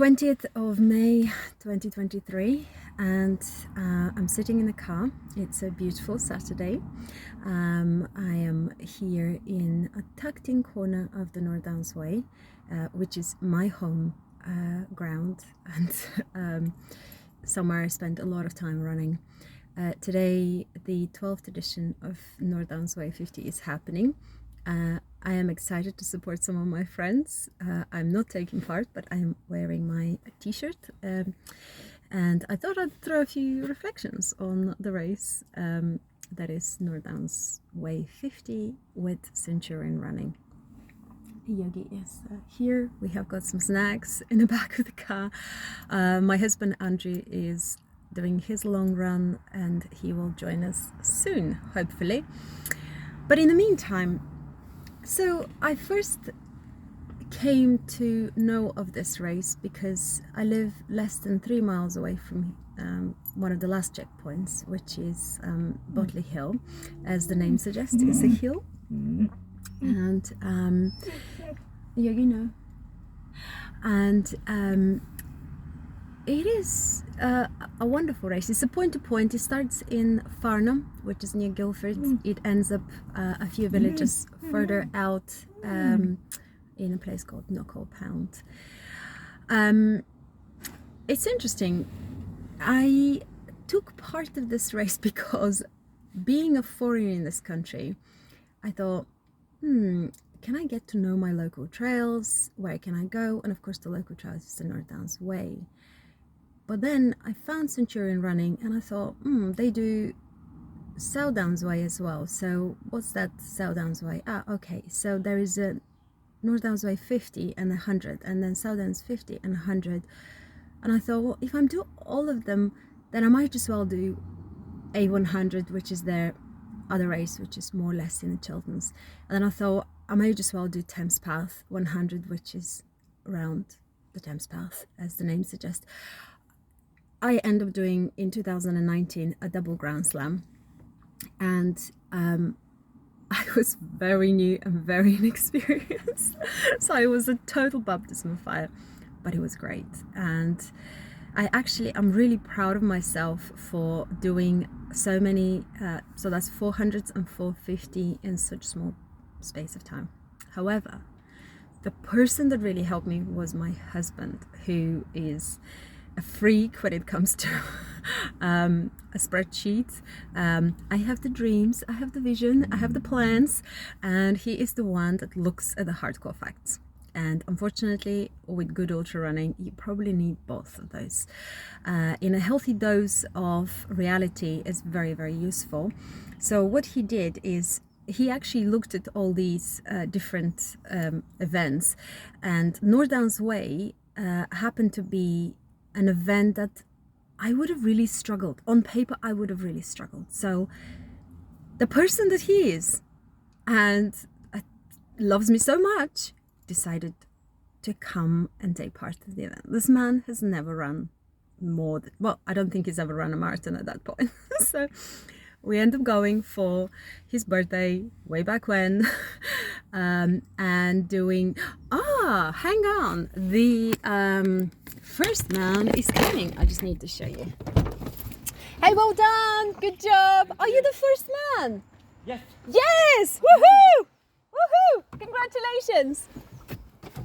20th of May 2023, and I'm sitting in the car. It's a beautiful Saturday. I am here in a tucked-in corner of the North Way, which is my home ground, and somewhere I spent a lot of time running. Today, the 12th edition of NDW50 is happening. I am excited to support some of my friends. I'm not taking part, but I'm wearing my t-shirt, and I thought I'd throw a few reflections on the race that is NDW50 with Centurion running. Yogi is here. We have got some snacks in the back of the car. My husband Andrew is doing his long run and he will join us soon, hopefully. But in the meantime, so I first came to know of this race because I live less than 3 miles away from one of the last checkpoints, which is Botley Hill. As the name suggests, it's a hill. And yeah, you know, and it is a wonderful race. It's a point-to-point. It starts in Farnham, which is near Guildford. It ends up a few villages further out in a place called Knockall Pound. It's interesting. I took part of this race because, being a foreigner in this country, I thought, can I get to know my local trails? Where can I go? And of course, the local trails is the North Way. But then I found Centurion running and I thought, they do South Downs Way as well. So what's that South Downs Way? Okay. So there is a North Downs Way 50 and 100, and then South Downs 50 and 100. And I thought, well, if I'm doing all of them, then I might as well do A100, which is their other race, which is more or less in the Chilterns. And then I thought I might as well do Thames Path 100, which is around the Thames Path, as the name suggests. I ended up doing in 2019 a double Grand Slam, and I was very new and very inexperienced, so it was a total baptism of fire, but it was great. And I'm really proud of myself for doing so many, so that's 400s and 450 in such small space of time. However, the person that really helped me was my husband, who is a freak when it comes to a spreadsheet. I have the dreams, I have the vision, I have the plans, and he is the one that looks at the hardcore facts. And unfortunately, with good ultra running, you probably need both of those. In a healthy dose of reality is very, very useful. So what he did is he actually looked at all these different events, and North Way happened to be an event that I would have really struggled. On paper, I would have really struggled. So the person that he is and loves me so much decided to come and take part in the event. This man has never run more than, well, I don't think he's ever run a marathon at that point. So we end up going for his birthday way back when, and doing, hang on, the first man is coming. I just need to show you. Hey, well done, good job. Are you the first man? Yes. Yes, woohoo, woohoo, congratulations.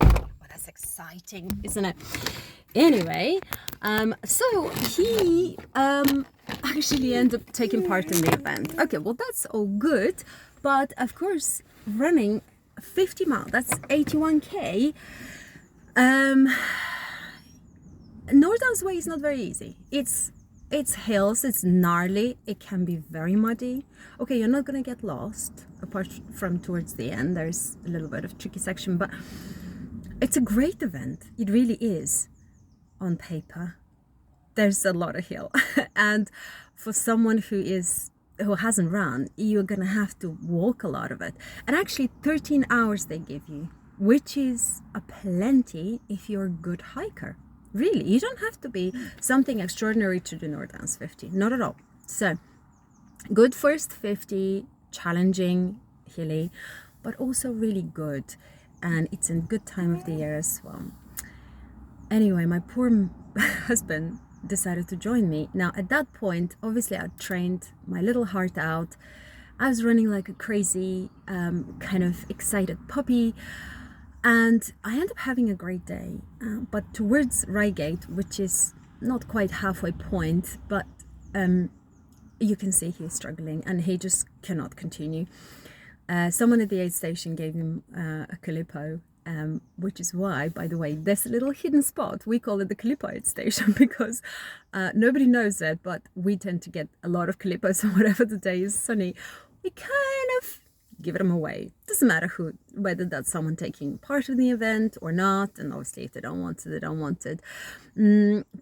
Oh, that's exciting, isn't it? Anyway, so he actually ended up taking part in the event. Okay, well, that's all good, but of course, running 50 miles, that's 81k. North Way is not very easy. It's hills, it's gnarly, it can be very muddy. Okay, you're not gonna get lost, apart from towards the end. There's a little bit of tricky section, but it's a great event. It really is. On paper, there's a lot of hill, and for someone who hasn't run, you're gonna have to walk a lot of it. And actually 13 hours they give you, which is a plenty if you're a good hiker. Really, you don't have to be something extraordinary to do NDW50, not at all. So good first 50, challenging, hilly, but also really good, and it's a good time of the year as well. Anyway, my poor husband decided to join me. Now, at that point, obviously, I trained my little heart out. I was running like a crazy, kind of excited puppy. And I ended up having a great day. But towards Reigate, which is not quite halfway point, but you can see he's struggling and he just cannot continue. Someone at the aid station gave him a Calippo, which is why, by the way, this little hidden spot, we call it the Calippo aid station because nobody knows it, but we tend to get a lot of Calippos, and whenever the day is sunny, we kind of give them away. Doesn't matter whether that's someone taking part in the event or not, and obviously if they don't want it, they don't want it.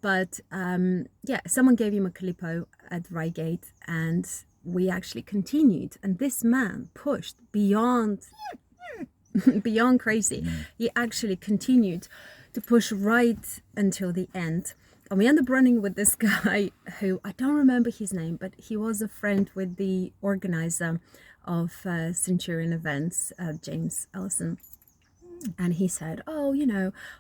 But yeah, someone gave him a Calippo at Reigate, and we actually continued, and this man pushed beyond crazy. He actually continued to push right until the end, and we ended up running with this guy who I don't remember his name, but he was a friend with the organizer of Centurion events, James Ellison. And he said, oh,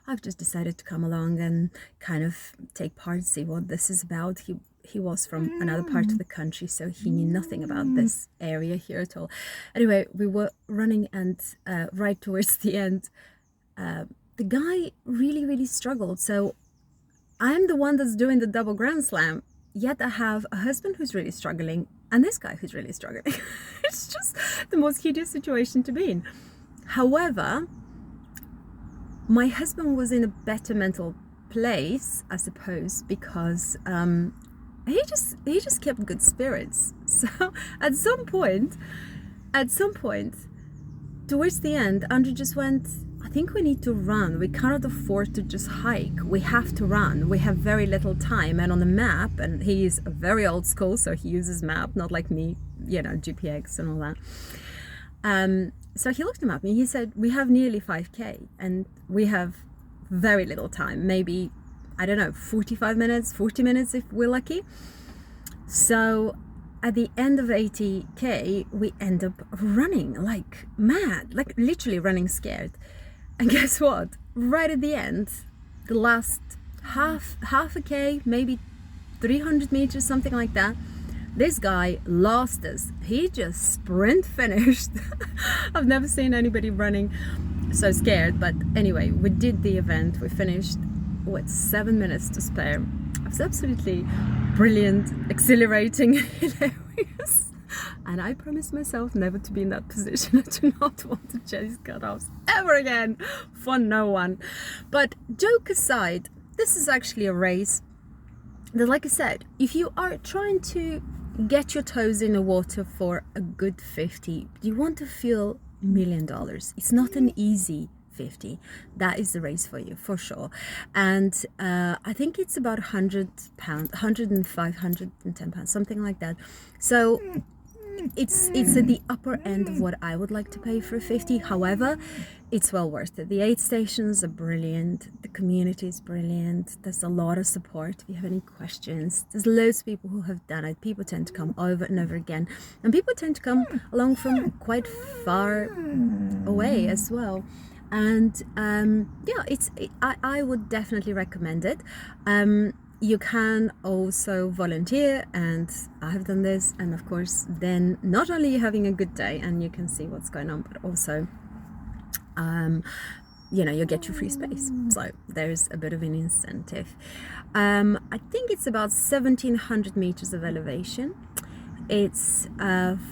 I've just decided to come along and kind of take part, see what this is about. He was from another part of the country, so he knew nothing about this area here at all. Anyway, we were running, and right towards the end, the guy really, really struggled. So I'm the one that's doing the double Grand Slam, yet I have a husband who's really struggling, and this guy who's really struggling. It's just the most hideous situation to be in. However, my husband was in a better mental place, I suppose, because he just kept good spirits. So at some point, towards the end, Andrew just went, I think we need to run. We cannot afford to just hike. We have to run. We have very little time. And on the map, and he is very old school, so he uses map, not like me, GPX and all that. So he looked at me, he said, we have nearly 5K and we have very little time, maybe, I don't know, 45 minutes, 40 minutes if we're lucky. So at the end of 80K, we end up running like mad, like literally running scared. And guess what? Right at the end, the last half a K, maybe 300 meters, something like that, this guy lost us. He just sprint finished. I've never seen anybody running so scared. But anyway, we did the event. We finished with 7 minutes to spare. It was absolutely brilliant, exhilarating, hilarious. And I promised myself never to be in that position. I do not want to chase cutoffs ever again for no one. But joke aside, this is actually a race that, like I said, if you are trying to get your toes in the water for a good 50, you want to feel $1 million. It's not an easy 50. That is the race for you, for sure. And I think it's about £100, 105, £110, something like that. So it's at the upper end of what I would like to pay for a 50. However, it's well worth it. The aid stations are brilliant. The community is brilliant. There's a lot of support. If you have any questions, there's loads of people who have done it. People tend to come over and over again, and people tend to come along from quite far away as well. And yeah, I would definitely recommend it. You can also volunteer, and I have done this, and of course then not only you're having a good day and you can see what's going on, but also you get your free space, so there's a bit of an incentive. I think it's about 1700 meters of elevation. It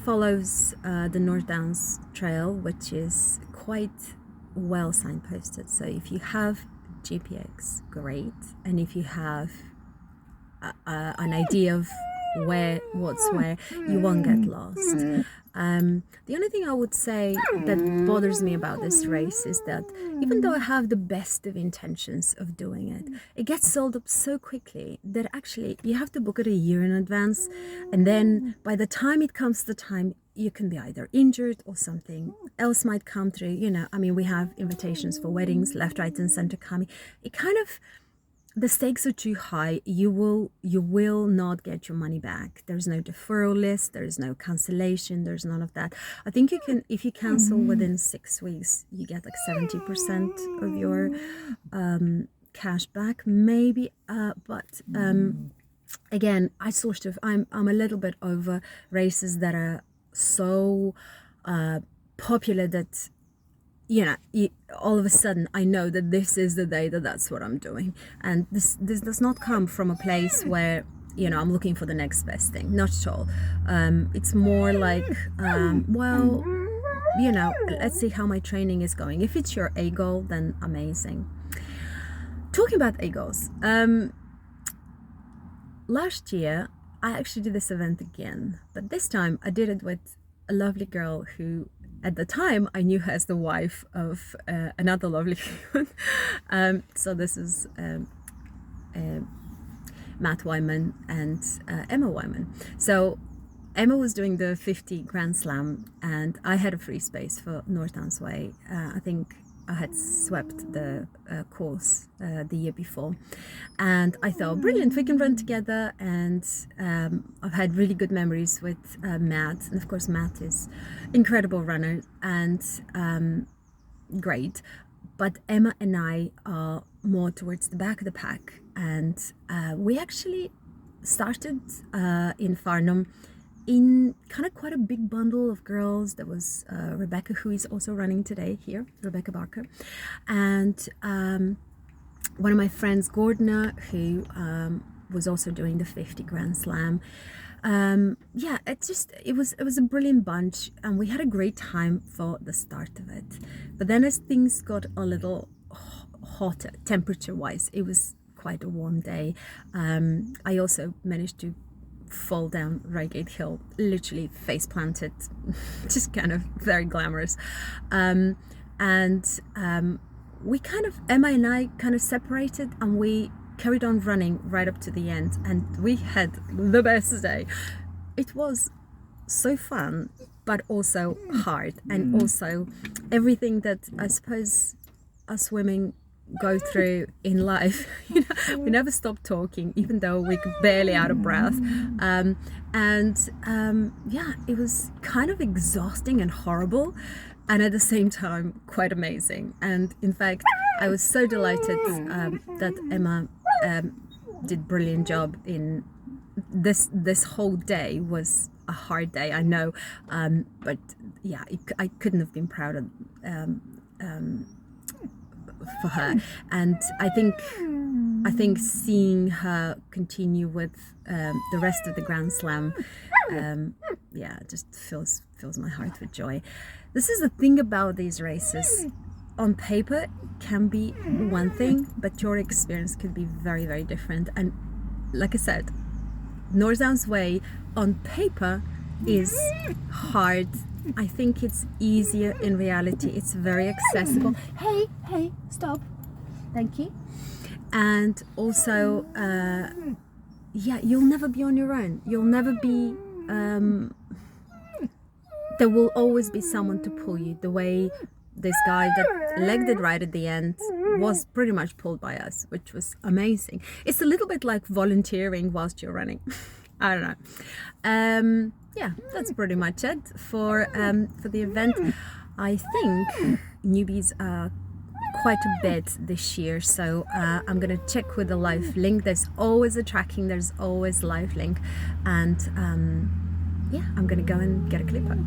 follows the North Downs Trail, which is quite well signposted, so if you have GPX, great, and if you have an idea of what's where, you won't get lost. The only thing I would say that bothers me about this race is that even though I have the best of intentions of doing it, it gets sold up so quickly that actually you have to book it a year in advance, and then by the time it comes to the time, you can be either injured or something else might come through. I mean, we have invitations for weddings left, right and center coming. It kind of, the stakes are too high. You will not get your money back. There's no deferral list, there's no cancellation, there's none of that. I think you can, if you cancel within 6 weeks, you get like 70% of your cash back, maybe, but again, I'm a little bit over races that are so popular that, you know, all of a sudden I know that this is the day that's what I'm doing. And this does not come from a place where, you know, I'm looking for the next best thing. Not at all. It's more like, well, you know, let's see how my training is going. If it's your A goal, then amazing. Talking about A goals, last year I actually did this event again, but this time I did it with a lovely girl who, at the time, I knew her as the wife of another lovely human. So this is Matt Wyman and Emma Wyman. So Emma was doing the 50 Grand Slam, and I had a free space for North Downs Way. I think I had swept the course the year before, and I thought, brilliant, we can run together. And I've had really good memories with Matt, and of course Matt is incredible runner and great, but Emma and I are more towards the back of the pack, and we actually started in Farnham in kind of quite a big bundle of girls. There was Rebecca, who is also running today here, Rebecca Barker, and one of my friends, Gordona, who was also doing the 50 Grand Slam. Yeah, it was a brilliant bunch, and we had a great time for the start of it. But then as things got a little hotter, temperature-wise, it was quite a warm day. I also managed to fall down Reigate Hill, literally face planted, just kind of very glamorous. We kind of, Emma and I kind of separated, and we carried on running right up to the end, and we had the best day. It was so fun, but also hard, and also everything that I suppose us women go through in life. You know, we never stopped talking, even though we could barely out of breath. Yeah, it was kind of exhausting and horrible, and at the same time quite amazing. And in fact, I was so delighted that Emma did brilliant job in this whole day. Was a hard day, I know, but yeah, I couldn't have been prouder for her. And I think seeing her continue with the rest of the Grand Slam, yeah, just fills my heart with joy. This is the thing about these races. On paper can be one thing, but your experience could be very, very different. And like I said, North Downs Way on paper is hard. I think it's easier in reality. It's very accessible. Hey, stop. Thank you. And also, yeah, you'll never be on your own. You'll never be, there will always be someone to pull you. The way this guy that legged it right at the end was pretty much pulled by us, which was amazing. It's a little bit like volunteering whilst you're running. I don't know. Yeah, that's pretty much it for the event. I think newbies are quite a bit this year, so I'm gonna check with the live link. There's always a tracking, there's always live link, and yeah, I'm gonna go and get a clipper.